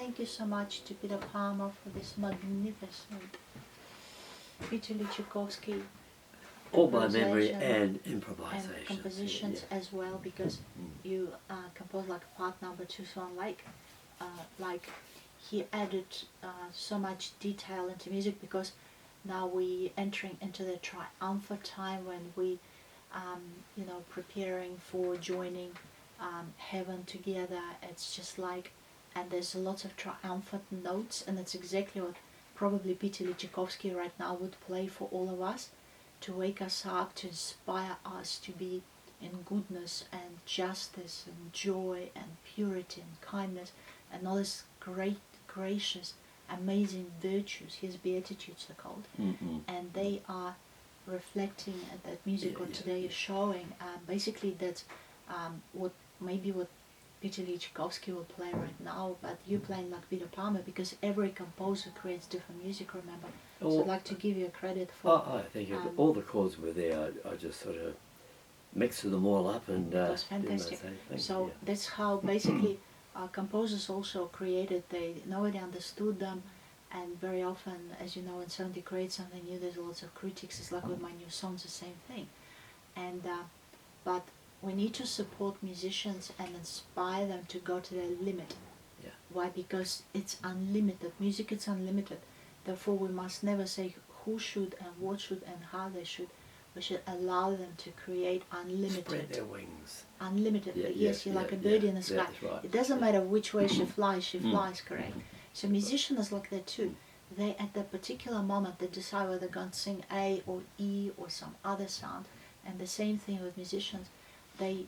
thank you so much to Peter Palmer for this magnificent Tchaikovsky all by memory and improvisations. And compositions as well, because you composed like part number 2 Swan, like he added so much detail into music, because now we entering into the triumphant time when we preparing for joining heaven together. It's just like, and there's lots of triumphant notes, and that's exactly what probably Peter Tchaikovsky right now would play for all of us, to wake us up, to inspire us to be in goodness and justice and joy and purity and kindness and all these great, gracious, amazing virtues. His Beatitudes are called, and they are reflecting that music what today is showing. Basically, that's what Peter Tchaikovsky will play right now, but you're playing like Peter Palmer, because every composer creates different music, remember? So I'd like to give you a credit for... I think all the chords were there. I just sort of mixed them all up and... It was fantastic. So that's how basically composers also created. Nobody understood them, and very often, as you know, when somebody creates something new, there's lots of critics. It's like with my new songs, the same thing. And but we need to support musicians and inspire them to go to their limit. Yeah. Why? Because it's unlimited. Music is unlimited. Therefore, we must never say who should and what should and how they should. We should allow them to create unlimited. Spread their wings. Unlimited. Yes, you're like a bird in the sky. Right. It doesn't matter which way she flies, correct? So musicians are like that too. They, at that particular moment, they decide whether they're going to sing A or E or some other sound. And the same thing with musicians. They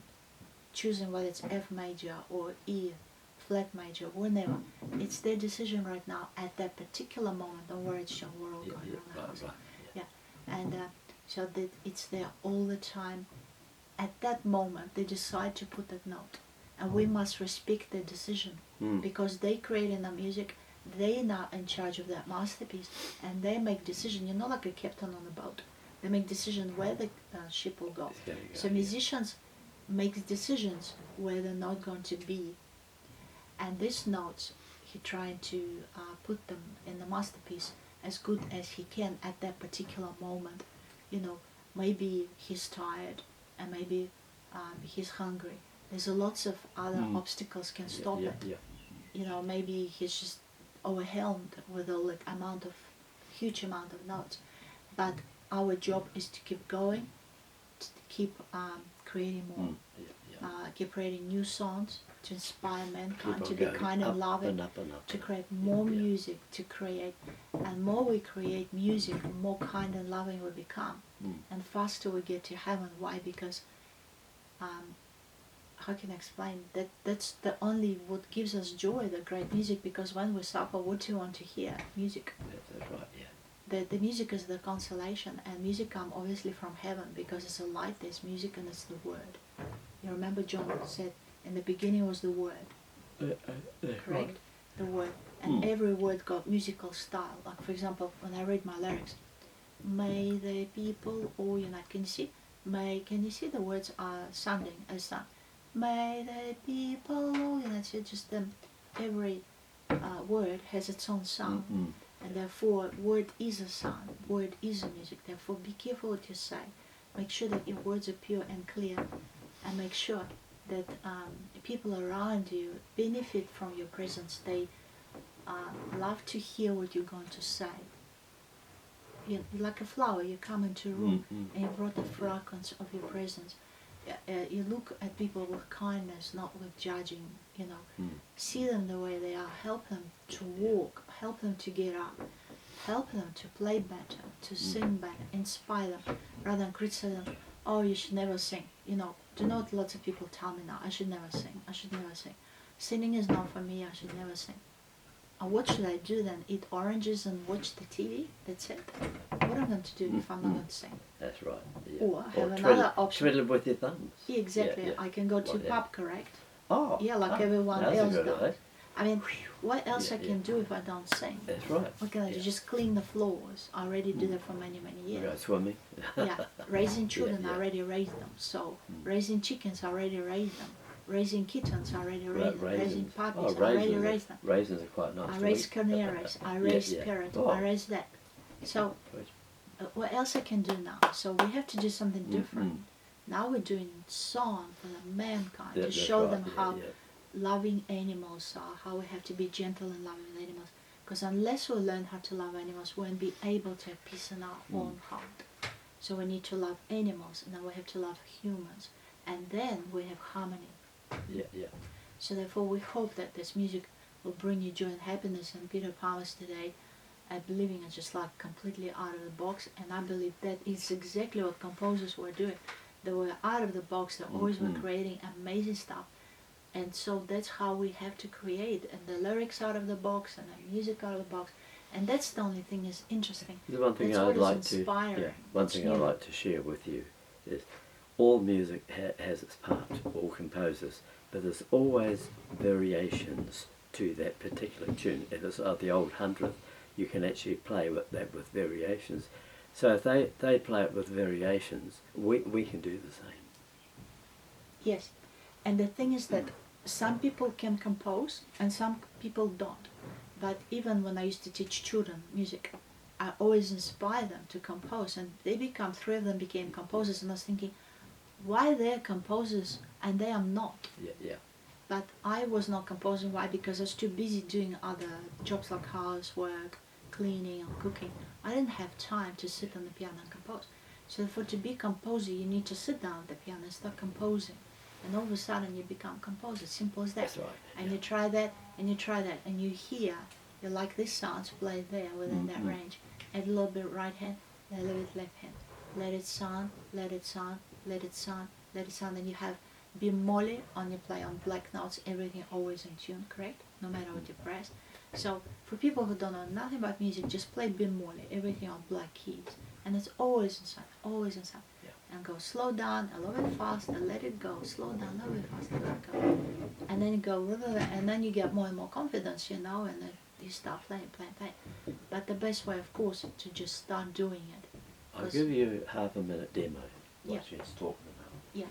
choosing whether it's F major or E, flat major, whenever. It's their decision right now at that particular moment. Don't worry, it's your world going on the house. Yeah, and so that it's there all the time. At that moment, they decide to put that note, and we must respect their decision, because they created the music. They now in charge of that masterpiece, and they make decision. You're not like a captain on a boat. They make decision where the ship will go. So musicians make decisions where they're not going to be, and these notes he trying to put them in the masterpiece as good as he can at that particular moment. Maybe he's tired, and maybe he's hungry. There's lots of other obstacles can stop it. Maybe he's just overwhelmed with a huge amount of notes, but our job is to keep going, to keep creating more, keep creating new songs, to inspire mankind to be kind and loving, to create more music, to create, and more we create music, more kind and loving we become, and faster we get to heaven. Why? Because how can I explain that? That's the only what gives us joy, the great music. Because when we suffer, what do you want to hear? Music. That's right. Yeah. The music is the consolation, and music comes obviously from heaven, because it's a light, there's music, and it's the word. You remember John said, in the beginning was the word. Correct? Right. The word. And every word got musical style. Like, for example, when I read my lyrics, may the people all unite. Can you see the words are sounding as sound? May the people all unite. So just every word has its own sound. And therefore, word is a sound, word is a music. Therefore, be careful what you say. Make sure that your words are pure and clear, and make sure that people around you benefit from your presence. They love to hear what you're going to say. You're like a flower, you come into a room and you brought the fragrance of your presence. You look at people with kindness, not with judging, See them the way they are, help them to walk, help them to get up, help them to play better, to sing better, inspire them, rather than criticize them. Oh, you should never sing. Do you know what lots of people tell me now? I should never sing. Singing is not for me, I should never sing. And what should I do then? Eat oranges and watch the TV? That's it? What am I going to do if I'm not going to sing? That's right. Yeah. Or have another option. Twiddle with your thumbs. Yeah, exactly. I can go to pub, correct? Oh. Yeah, like everyone else does. I mean, what else I can do if I don't sing? That's right. What can I do? Just clean the floors. I already do that for many, many years. Go swimming. Yeah, raising children, I already raised them. So raising chickens, I already raised them. raising kittens, I already raised them. Raising Raisins. puppies, Oh, I already raisins. raised them. Raisins are quite nice. I to raised eat. canaries, I raised yeah. parrots, Oh. I raised that. So what else I can do now? So we have to do something different. Now we're doing song for the mankind to show them how loving animals are, how we have to be gentle and loving with animals. Because unless we learn how to love animals, we won't be able to have peace in our own heart. So we need to love animals, and then we have to love humans, and then we have harmony. So therefore we hope that this music will bring you joy and happiness. And Peter Palmer's today, I believe it's just like completely out of the box, and I believe that is exactly what composers were doing. They were out of the box, they always were creating amazing stuff. And so that's how we have to create, and the lyrics out of the box and the music out of the box. And that's the only thing is interesting. The one thing that's I'd like to I'd like to share with you is all music has its part, all composers, but there's always variations to that particular tune. If it's the old 100th, you can actually play with that with variations. So if they play it with variations, we can do the same. Yes, and the thing is that some people can compose and some people don't. But even when I used to teach children music, I always inspire them to compose, and they become, 3 of them became composers, and I was thinking, why they're composers and they are not? But I was not composing. Why? Because I was too busy doing other jobs like housework, cleaning and cooking. I didn't have time to sit on the piano and compose. So for to be a composer, you need to sit down at the piano and start composing. And all of a sudden you become composer, simple as that. That's right. And you try that, and you try that, and you hear, you like this sound, play there within that range. Add a little bit right hand, a little bit left hand. Let it sound, let it sound, let it sound, let it sound. And you have bemolle on your play on black notes, everything always in tune, correct? No matter what you press. So for people who don't know nothing about music, just play bemolle, everything on black keys. And it's always inside, always inside. And go slow down, a little bit faster, let it go, slow down, a little bit faster, let it go. And then you go, and then you get more and more confidence, and then you start playing. But the best way, of course, is to just start doing it. I'll give you a half a minute demo what she's talking about. Yeah.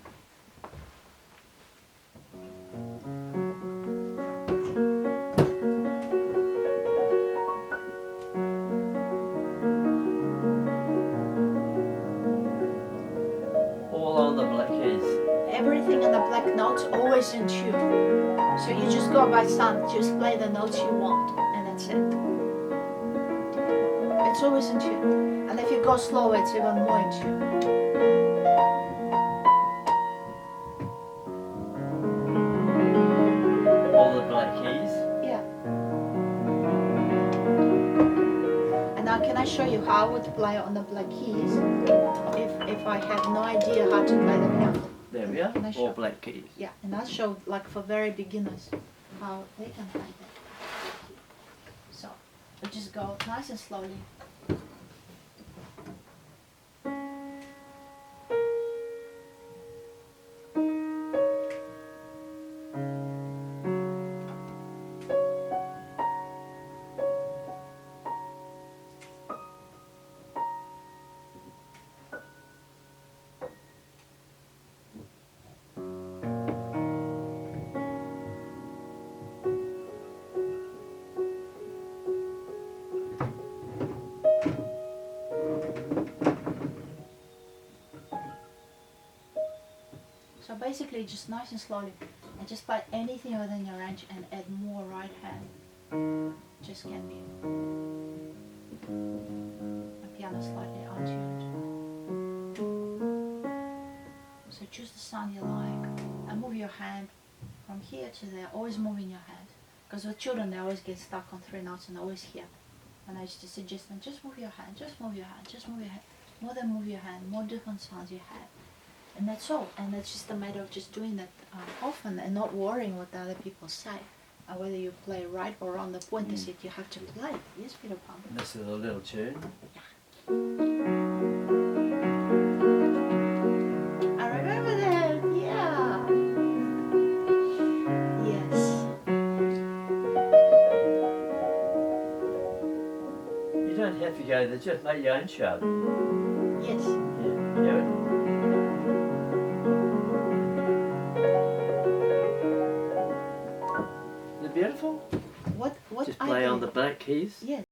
Everything in the black notes always in tune. So you just go by sound, just play the notes you want, and that's it. It's always in tune. And if you go slower, it's even more in tune. All the black keys? Yeah. And now can I show you how I would play on the black keys if I had no idea how to play the piano? There we are, all black keys. Yeah, and I'll show, like for very beginners, how they can play that. So, we just go nice and slowly. So basically just nice and slowly, and just play anything within your range and add more right hand. Just can be a piano slightly untuned. So choose the sound you like and move your hand from here to there, always moving your hand. Because with children they always get stuck on 3 notes and always hear. And I used to suggest them, just move your hand, just move your hand, just move your hand. More than move your hand, more different sounds you have. And that's all. And it's just a matter of just doing that often and not worrying what the other people say. Whether you play right or wrong, the point is that you have to play. Yes, Peter Pan? This is a little tune. I remember that, yeah. Yes. You don't have to go there, just make your own show. Yes. Yeah, do it. it beautiful? What Just I play on did- the black keys. Yes.